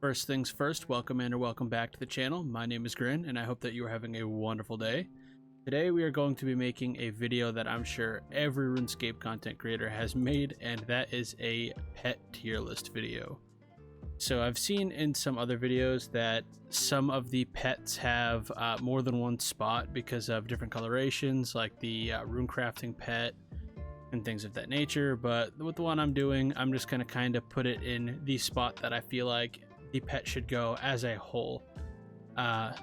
First things first, welcome in or welcome back to the channel. My name is Grin, and I hope that you are having a wonderful day. Today we are going to be making a video that I'm sure every RuneScape content creator has made, and that is a pet tier list video. So I've seen in some other videos that some of the pets have more than one spot because of different colorations, like the rune crafting pet and things of that nature. But with the one I'm doing, I'm just going to kind of put it in the spot that I feel like the pet should go as a whole. I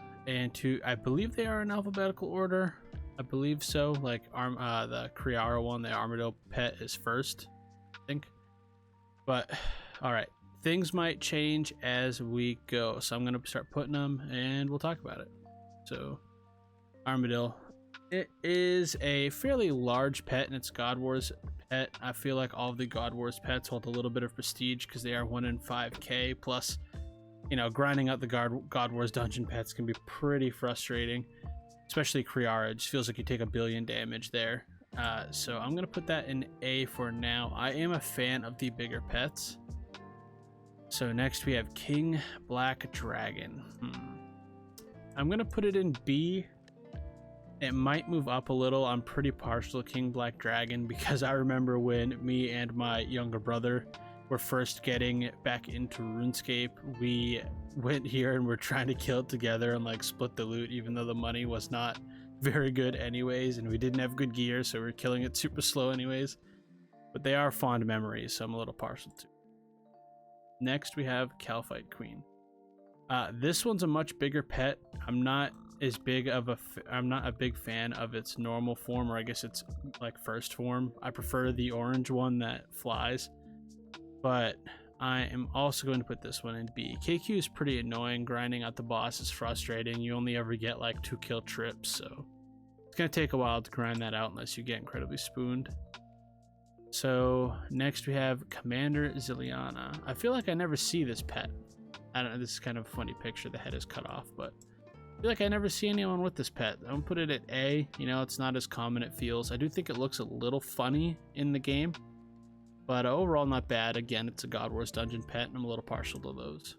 believe they are in alphabetical order. I believe so. Like the Kriara one, the Armadillo pet is first, I think. But all right, things might change as we go. So I'm gonna start putting them, and we'll talk about it. So Armadillo, it is a fairly large pet, and it's God Wars pet. I feel like all of the God Wars pets hold a little bit of prestige because they are 1 in 5k. Plus, you know, grinding out the God Wars dungeon pets can be pretty frustrating, especially Kriara. It just feels like you take a billion damage there. So I'm gonna put that in A for now. I am a fan of the bigger pets. So next we have King Black Dragon. I'm gonna put it in B. It might move up a little. I'm pretty partial to King Black Dragon because I remember when me and my younger brother were first getting back into RuneScape, we went here and we're trying to kill it together and like split the loot, even though the money was not very good anyways, and we didn't have good gear, so we were killing it super slow anyways. But they are fond memories, so I'm a little partial to. Next we have Calphite Queen. This one's a much bigger pet. I'm not a big fan of its normal form, or I guess it's like first form. I prefer the orange one that flies. But I am also going to put this one in B. KQ is pretty annoying. Grinding out the boss is frustrating. You only ever get like 2 kill trips, so it's going to take a while to grind that out unless you get incredibly spooned. So next we have Commander Zilliana. I feel like I never see this pet. I don't know, this is kind of a funny picture. The head is cut off, but I feel like I never see anyone with this pet. I'm going to put it at A. You know, it's not as common it feels. I do think it looks a little funny in the game, but overall not bad. Again, it's a God Wars dungeon pet, and I'm a little partial to those.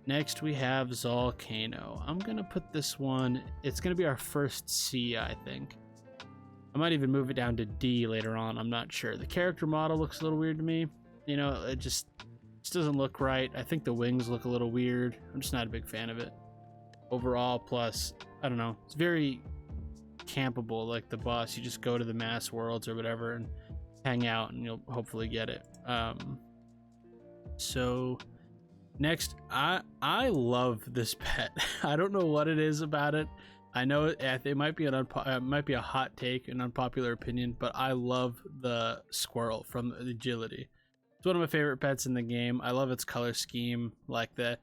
Next we have Zolcano. I'm gonna put this one, it's gonna be our first C, I think. I might even move it down to D later on, I'm not sure. The character model looks a little weird to me. You know, it just doesn't look right. I think the wings look a little weird. I'm just not a big fan of it overall. Plus, I don't know, it's very campable, like the boss. You just go to the mass worlds or whatever and hang out and you'll hopefully get it. So next, I love this pet. I don't know what it is about it. I know it might be a hot take, an unpopular opinion, but I love the squirrel from Agility. It's one of my favorite pets in the game. I love its color scheme, like the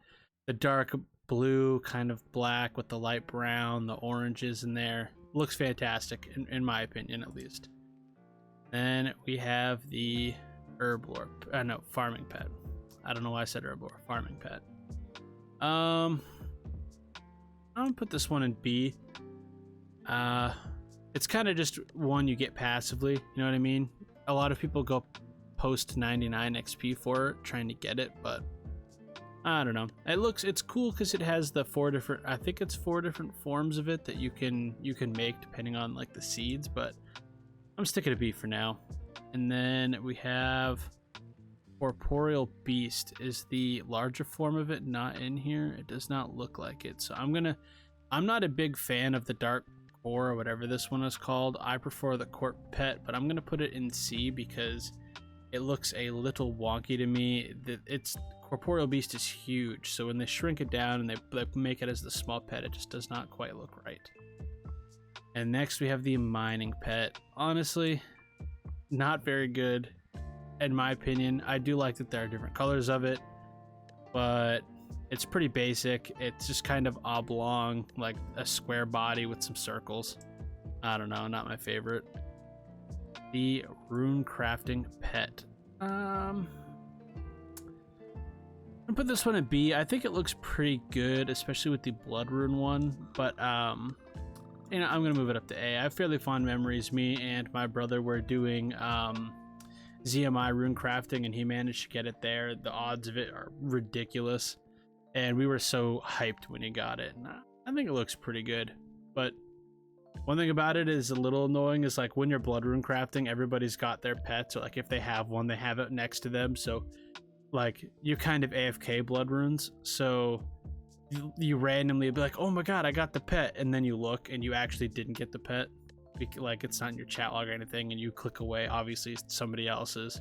dark blue, kind of black with the light brown, the oranges in there. Looks fantastic in my opinion, at least. Then we have the Herblore, farming pet. I don't know why I said Herblore, farming pet. I'm gonna put this one in B. It's kind of just one you get passively, you know what I mean? A lot of people go post 99 XP for it, trying to get it, but I don't know. It's cool because it has the 4 different, I think it's 4 different forms of it that you can make depending on like the seeds, but I'm sticking to B for now. And then we have Corporeal Beast is the larger form of it, not in here. It does not look like it. So I'm not a big fan of the Dark Core or whatever this one is called. I prefer the Corp Pet, but I'm gonna put it in C because it looks a little wonky to me. It's Corporeal Beast is huge, so when they shrink it down and they make it as the small pet, it just does not quite look right. And next we have the Mining Pet. Honestly, not very good in my opinion. I do like that there are different colors of it, but it's pretty basic. It's just kind of oblong, like a square body with some circles. I don't know, not my favorite. The Rune Crafting Pet. I'm gonna put this one in B. I think it looks pretty good, especially with the Blood Rune one, but you know, I'm gonna move it up to A. I have fairly fond memories. Me and my brother were doing ZMI rune crafting, and he managed to get it there. The odds of it are ridiculous. and we were so hyped when he got it. And I think it looks pretty good. But one thing about it is a little annoying is like when you're blood rune crafting, everybody's got their pets, or like if they have one, they have it next to them. So like you kind of AFK blood runes. So you randomly be like, oh my god, I got the pet, and then you look and you actually didn't get the pet. Like it's not in your chat log or anything, and you click away, obviously it's somebody else's.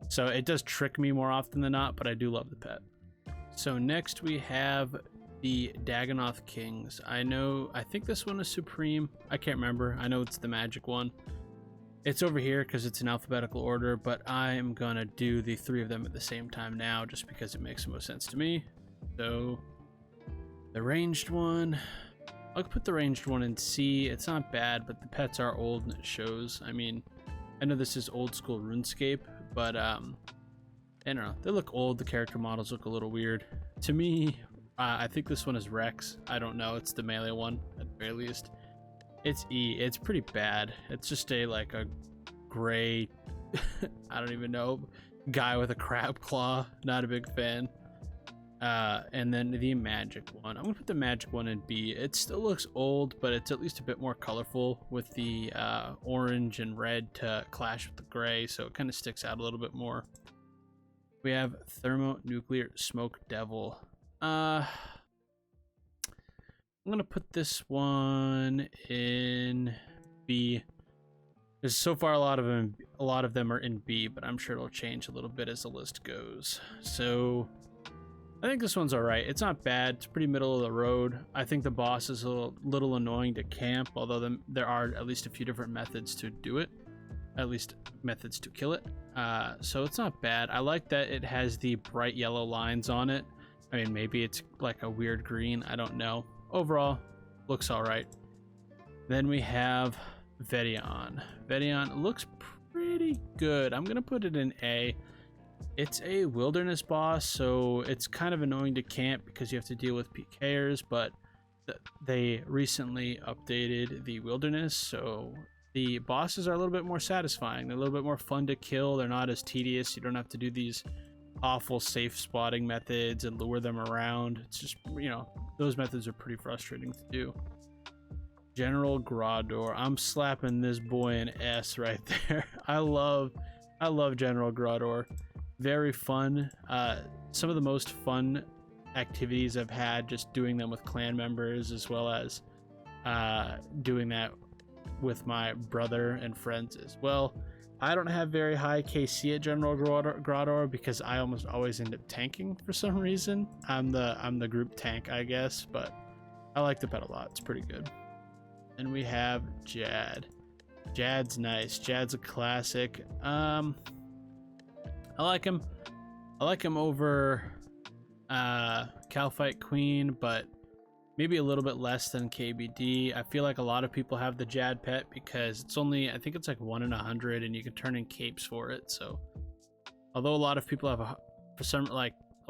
So it does trick me more often than not, but I do love the pet. So next we have the Dagonoth Kings. I think this one is Supreme. I can't remember. I know it's the magic one. It's over here because it's in alphabetical order, but I am gonna do the 3 of them at the same time now, just because it makes the most sense to me. So the ranged one, I'll put the ranged one in C. It's not bad, but the pets are old and it shows. I mean, I know this is old school RuneScape, but I don't know. They look old. The character models look a little weird. To me, I think this one is Rex. I don't know. It's the melee one at the very least. It's E. It's pretty bad. It's just like a gray, I don't even know, guy with a crab claw. Not a big fan. And then the magic one. I'm gonna put the magic one in B. It still looks old, but it's at least a bit more colorful with the orange and red to clash with the gray, so it kind of sticks out a little bit more. We have Thermonuclear Smoke Devil. I'm gonna put this one in B. Because so far a lot of them are in B, but I'm sure it'll change a little bit as the list goes. So I think this one's alright. It's not bad. It's pretty middle of the road. I think the boss is a little annoying to camp, although there are at least a few different methods to do it. At least methods to kill it. So it's not bad. I like that it has the bright yellow lines on it. I mean, maybe it's like a weird green. I don't know. Overall, looks alright. Then we have Vedion. Vedion looks pretty good. I'm going to put it in A. It's a wilderness boss, so it's kind of annoying to camp because you have to deal with PKers, but they recently updated the wilderness, so the bosses are a little bit more satisfying. They're a little bit more fun to kill. They're not as tedious. You don't have to do these awful safe spotting methods and lure them around. It's just, you know, those methods are pretty frustrating to do. General Grador. I'm slapping this boy an S right there. I love General Grador. Very fun. Some of the most fun activities I've had just doing them with clan members, as well as doing that with my brother and friends as well. I don't have very high KC at General Grador because I almost always end up tanking for some reason. I'm the group tank, I guess, but I like the pet a lot. It's pretty good. And we have Jad. Jad's nice. Jad's a classic. I like him. I like him over Calfight Queen, but maybe a little bit less than KBD. I feel like a lot of people have the Jad pet because it's only, I think it's like 1 in 100, and you can turn in capes for it. So, although a lot of people have a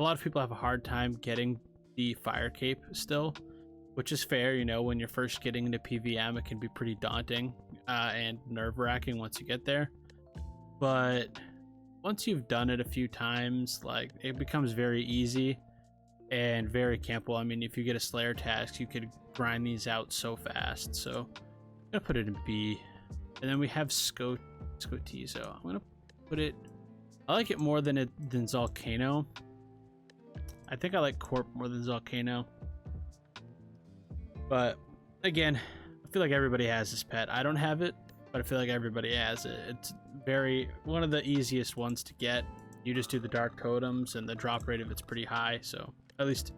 lot of people have a hard time getting the fire cape still, which is fair. You know, when you're first getting into PVM, it can be pretty daunting and nerve-wracking once you get there. But once you've done it a few times, like, it becomes very easy and very campable. I mean, if you get a Slayer task, you could grind these out so fast. So I'm gonna put it in B. And then we have Scotizo. I'm gonna put it, I like it more than Zalcano. I think I like Corp more than Zalcano. But again, I feel like everybody has this pet. I don't have it, but I feel like everybody has it. It's one of the easiest ones to get. You just do the dark totems, and the drop rate of it's pretty high. So at least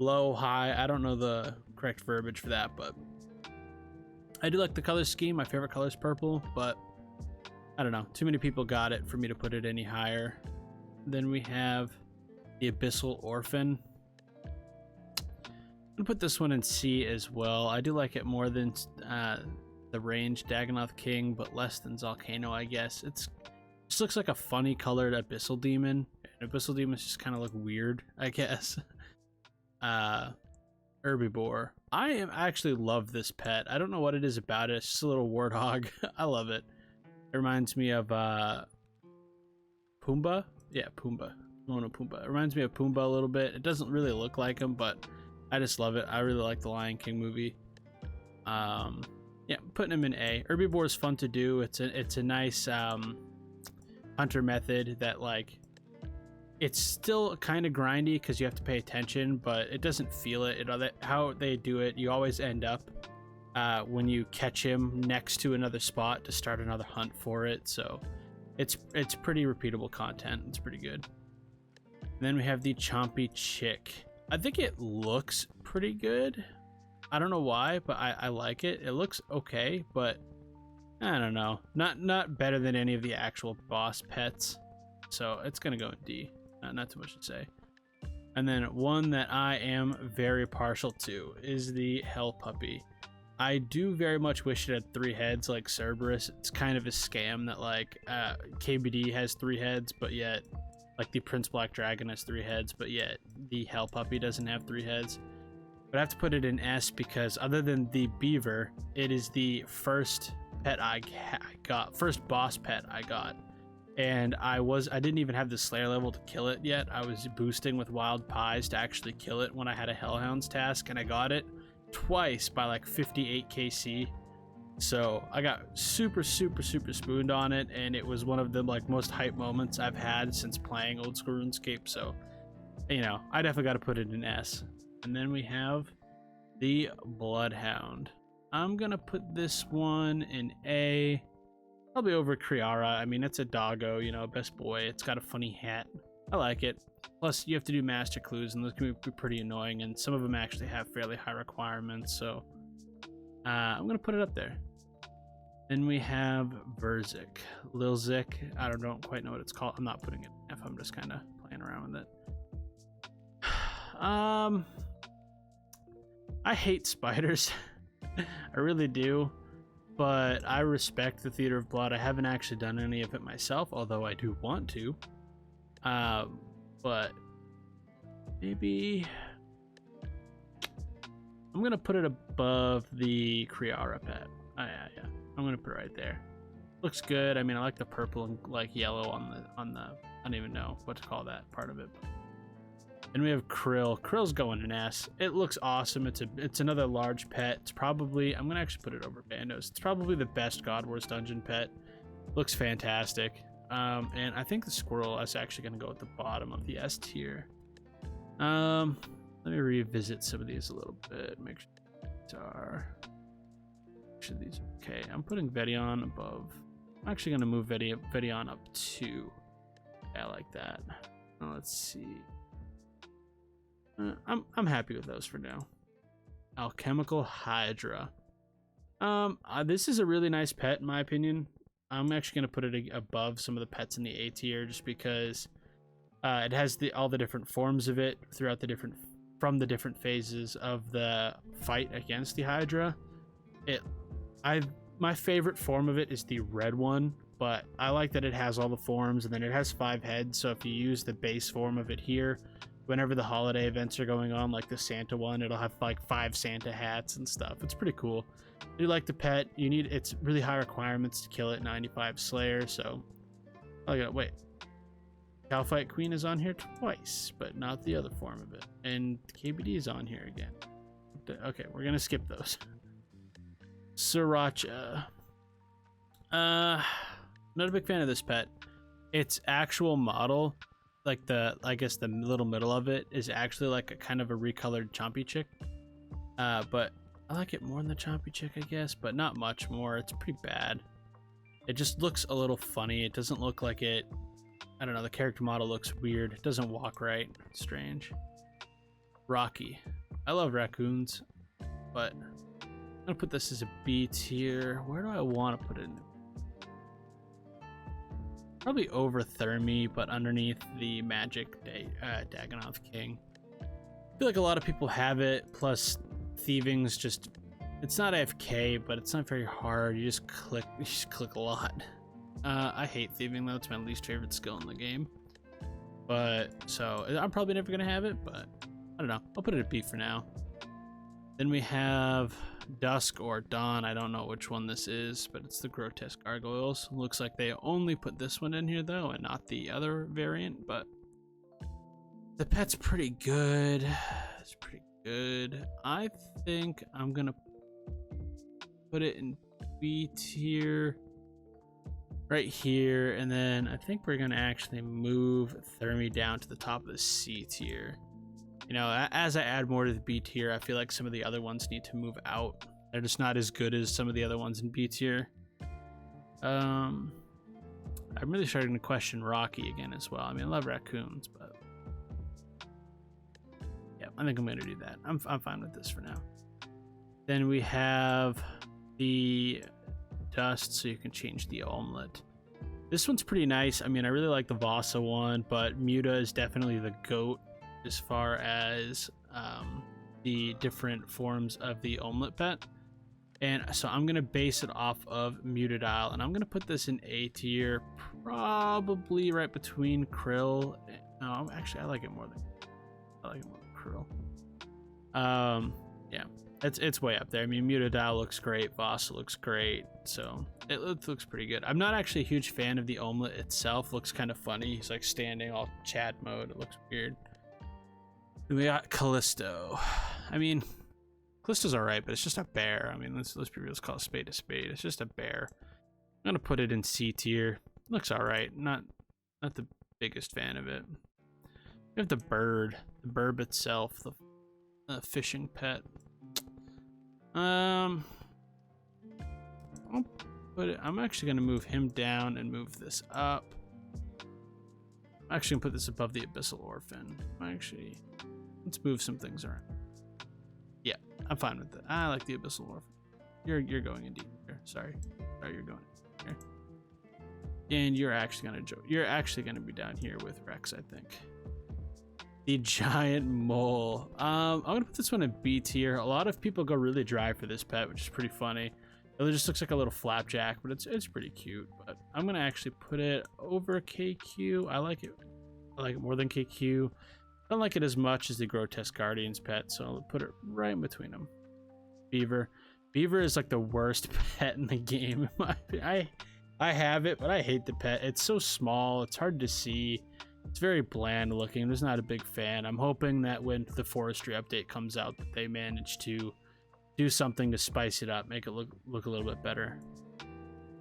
low, high. I don't know the correct verbiage for that, but I do like the color scheme. My favorite color is purple, but I don't know. Too many people got it for me to put it any higher. Then we have the Abyssal Orphan. I'm gonna put this one in C as well. I do like it more than the ranged Dagonoth King, but less than Zalcano, I guess. It just looks like a funny colored Abyssal Demon. And Abyssal Demons just kind of look weird, I guess. Herbivore. I actually love this pet. I don't know what it is about it. It's just a little warthog. I love it. It reminds me of Pumbaa. Yeah, Pumbaa. Timon and Pumbaa. It reminds me of Pumbaa a little bit. It doesn't really look like him, but I just love it. I really like the Lion King movie. Yeah, putting him in A. Herbivore is fun to do. It's a nice hunter method that, like, it's still kind of grindy because you have to pay attention, but it doesn't feel it. How they do it, you always end up when you catch him next to another spot to start another hunt for it. So it's pretty repeatable content. It's pretty good. And then we have the Chompy Chick. I think it looks pretty good. I don't know why, but I like it. It looks okay, but I don't know. Not better than any of the actual boss pets. So it's gonna go in D. Not too much to say. And then one that I am very partial to is the Hell Puppy. I do very much wish it had 3 heads like Cerberus. It's kind of a scam that, like, KBD has 3 heads, but yet, like, the Prince Black Dragon has 3 heads, but yet the Hell Puppy doesn't have 3 heads. But I have to put it in S because other than the beaver, it is the first pet I got, first boss pet I got. And I didn't even have the Slayer level to kill it yet. I was boosting with Wild Pies to actually kill it when I had a Hellhounds task, and I got it twice by like 58 KC. So I got super spooned on it, and it was one of the, like, most hype moments I've had since playing old school RuneScape. So, you know, I definitely got to put it in S. And then we have the Bloodhound. I'm gonna put this one in A. Probably over Kriara. I mean, it's a doggo, you know, best boy. It's got a funny hat. I like it. Plus, you have to do master clues, and those can be pretty annoying, and some of them actually have fairly high requirements, so I'm going to put it up there. Then we have Verzik. Lil Zik. I don't quite know what it's called. I'm not putting it in F. I'm just kind of playing around with it. I hate spiders. I really do. But I respect the Theater of Blood. I haven't actually done any of it myself, although I do want to. But maybe I'm gonna put it above the Kriara pet. Yeah, I'm gonna put it right there. Looks good. I mean, I like the purple and, like, yellow on the. I don't even know what to call that part of it. And we have Krill. Krill's going in S. It looks awesome. It's another large pet. It's probably, I'm gonna actually put it over Bandos. It's probably the best God Wars dungeon pet. Looks fantastic. And I think the squirrel is actually gonna go at the bottom of the S tier. Let me revisit some of these a little bit. Make sure these are okay. I'm putting Vedion above. I'm actually gonna move Vedion up 2. Yeah, I like that. Let's see. I'm happy with those for now. Alchemical Hydra. This is a really nice pet in my opinion. I'm actually gonna put it above some of the pets in the A tier just because it has all the different forms of it throughout from the different phases of the fight against the Hydra. My favorite form of it is the red one, but I like that it has all the forms, and then it has 5 heads. So if you use the base form of it here, whenever the holiday events are going on, like the Santa one, it'll have like 5 Santa hats and stuff. It's pretty cool. If you like the pet, it's really high requirements to kill it, 95 Slayer, so wait. Calfight Queen is on here twice, but not the other form of it. And KBD is on here again. Okay, we're gonna skip those. Sriracha. Not a big fan of this pet. Its actual model, like I guess the little middle of it, is actually like a kind of a recolored Chompy Chick. But I like it more than the Chompy Chick, I guess, but not much more. It's pretty bad. It just looks a little funny. It doesn't look like it. I don't know. The character model looks weird. It doesn't walk right. It's strange. Rocky. I love raccoons, but I'm gonna put this as a B tier. Where do I want to put it in? Probably over Thermi, but underneath the Magic Dagonoth King. I feel like a lot of people have it, plus thieving's just, it's not AFK, but it's not very hard. You just click a lot. I hate thieving though. It's my least favorite skill in the game. But so I'm probably never gonna have it, but I don't know. I'll put it at B for now. Then we have Dusk or Dawn. I don't know which one this is, but it's the Grotesque Gargoyles. Looks like they only put this one in here though, and not the other variant, but The pet's pretty good. It's pretty good. I think I'm gonna put it in B tier right here, and then I think we're gonna actually move Thermi down to the top of the C tier. You know, as I add more to the B tier, I feel like some of the other ones need to move out. They're just not as good as some of the other ones in B tier. I'm really starting to question Rocky again as well. I mean, I love raccoons, but yeah, I think I'm gonna do that. I'm fine with this for now. Then we have the dust, so you can change the omelet. This one's pretty nice. I mean, I really like the Vasa one, but Muta is definitely the GOAT as far as the different forms of the omelet pet. And so I'm gonna base it off of Mutadile, and I'm gonna put this in A tier, probably right between Krill. No, actually, I like it more than Krill. Yeah, it's way up there. I mean, Mutadile looks great, Vasa looks great, so it looks pretty good. I'm not actually a huge fan of the omelet itself. Looks kind of funny. He's like standing all Chad mode. It looks weird. Then we got Callisto. I mean, Callisto's alright, but it's just a bear. I mean, let's be real. Let's call a spade a spade. It's just a bear. I'm gonna put it in C tier. Looks alright. Not the biggest fan of it. We have the bird itself, the fishing pet. I'll put it. I'm actually gonna move him down and move this up. I'm actually gonna put this above the Abyssal Orphan. Actually, let's move some things around. Yeah, I'm fine with that. I like the Abyssal Orphan. You're going in deep here. Sorry, you're going here. And you're actually gonna be down here with Rex, I think. The giant mole. I'm gonna put this one in B tier. A lot of people go really dry for this pet, which is pretty funny. It just looks like a little flapjack, but it's pretty cute. But I'm gonna actually put it over KQ. I like it more than KQ. I don't like it as much as the Grotesque Guardian's pet, so I'll put it right in between them. Beaver is like the worst pet in the game, in my opinion. I have it, but I hate the pet. It's so small, it's hard to see. It's very bland looking. I'm just not a big fan. I'm hoping that when the forestry update comes out, that they manage to do something to spice it up, make it look a little bit better.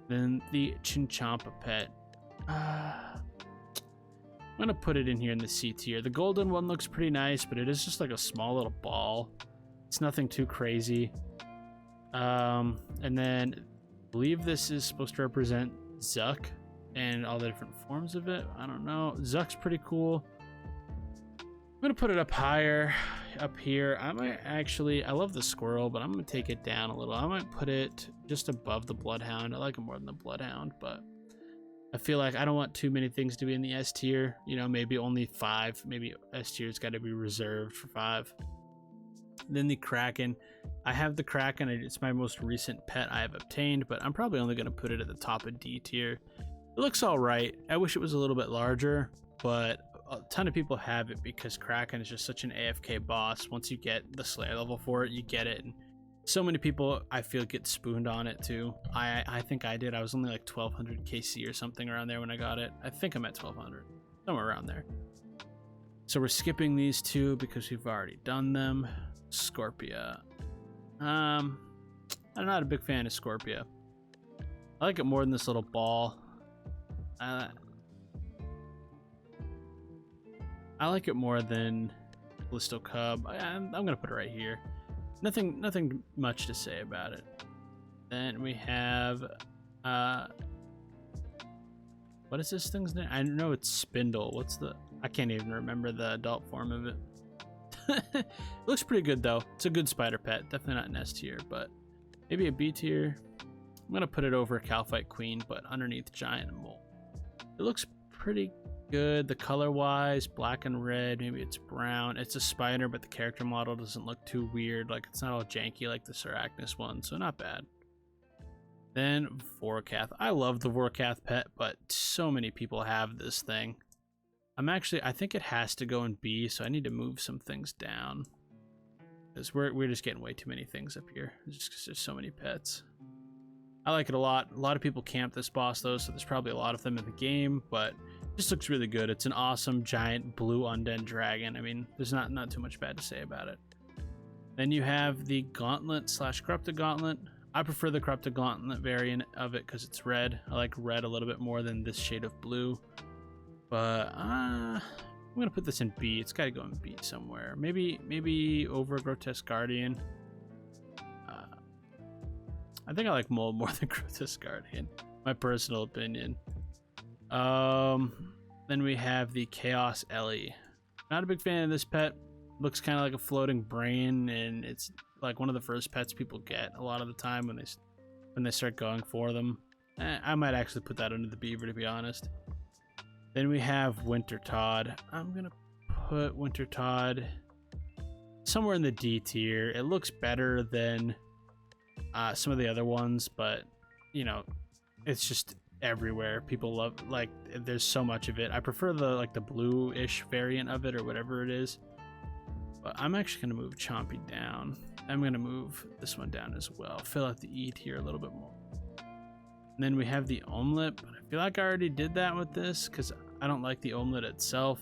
Then the Chinchampa pet. I'm gonna put it in here in the C tier. The golden one looks pretty nice, but it is just like a small little ball. It's nothing too crazy. And then I believe this is supposed to represent Zuck and all the different forms of it. I don't know. Zuck's pretty cool. I'm gonna put it up higher, up here. I love the squirrel, but I'm gonna take it down a little. I might put it just above the Bloodhound. I like it more than the Bloodhound, but I feel like I don't want too many things to be in the S tier. You know, maybe only 5. Maybe S tier's got to be reserved for 5. Then the Kraken. I have the Kraken. It's my most recent pet I have obtained, but I'm probably only going to put it at the top of D tier. It looks all right. I wish it was a little bit larger, but a ton of people have it because Kraken is just such an AFK boss. Once you get the Slayer level for it, you get it. And so many people, I feel, get spooned on it too. I think I did. I was only like 1200 KC or something around there when I got it. I think I'm at 1200, somewhere around there. So we're skipping these two because we've already done them. Scorpia. I'm not a big fan of Scorpia. I like it more than this little ball. I like it more than Callisto Cub. I'm gonna put it right here. Nothing much to say about it. Then we have what is this thing's name? I know it's Spindle. I can't even remember the adult form of it. It looks pretty good though. It's a good spider pet. Definitely not an S tier, but maybe a B tier. I'm gonna put it over Calphite Queen, but underneath Giant and Mole. It looks pretty good. The color wise, black and red, maybe it's brown. It's a spider, but the character model doesn't look too weird. Like, it's not all janky like the Sarachnis one, so not bad. Then Vorkath. I love the Vorkath pet, but so many people have this thing. I think it has to go in B, so I need to move some things down. Because we're just getting way too many things up here. Just because there's so many pets. I like it a lot. A lot of people camp this boss though, so there's probably a lot of them in the game, but Just looks really good. It's an awesome giant blue undead dragon. I mean, there's not too much bad to say about it. Then you have the Gauntlet / Corrupted Gauntlet. I prefer the Corrupted Gauntlet variant of it because it's red. I like red a little bit more than this shade of blue. But I'm gonna put this in B. It's got to go in B somewhere. Maybe over Grotesque Guardian. I think I like Mold more than Grotesque Guardian. My personal opinion. Then we have the Chaos Ellie. Not a big fan of this pet. Looks kind of like a floating brain, and it's like one of the first pets people get a lot of the time when they start going for them. I might actually put that under the Beaver, to be honest. Then we have Winter Todd. I'm gonna put Winter Todd somewhere in the D tier. It looks better than some of the other ones, but you know, it's just everywhere. People love, like, there's so much of it. I prefer the blue-ish variant of it or whatever it is. But I'm actually gonna move Chompy down. I'm gonna move this one down as well. Fill out the E tier a little bit more. And then we have the Omelette, but I feel like I already did that with this because I don't like the Omelette itself.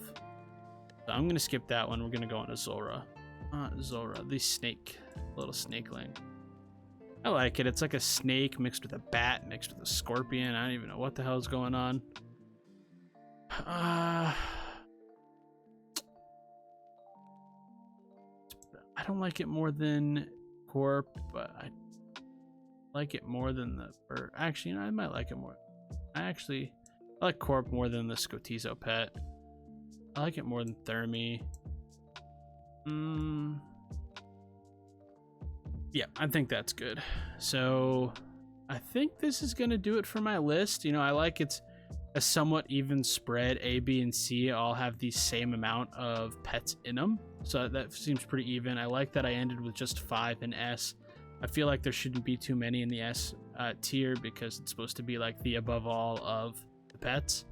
So I'm gonna skip that one. We're gonna go into Zora. Zora, the snake, little snakeling. I like it. It's like a snake mixed with a bat, mixed with a scorpion. I don't even know what the hell is going on. I don't like it more than Corp, but I like it more than the... Or actually, you know, I might like it more. I like Corp more than the Scotizo pet. I like it more than Thermi. Yeah, I think that's good. So I think this is gonna do it for my list. You know, I like it's a somewhat even spread. A, B, and C all have the same amount of pets in them, so that seems pretty even. I like that I ended with just 5 in S. I feel like there shouldn't be too many in the S tier because it's supposed to be like the above all of the pets.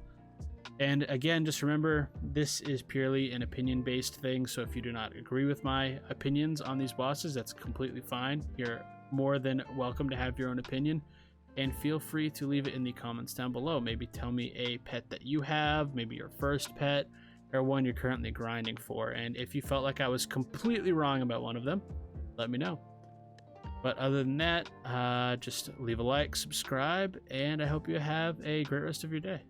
And again, just remember, this is purely an opinion-based thing, so if you do not agree with my opinions on these bosses, that's completely fine. You're more than welcome to have your own opinion, and feel free to leave it in the comments down below. Maybe tell me a pet that you have, maybe your first pet, or one you're currently grinding for, and if you felt like I was completely wrong about one of them, let me know. But other than that, just leave a like, subscribe, and I hope you have a great rest of your day.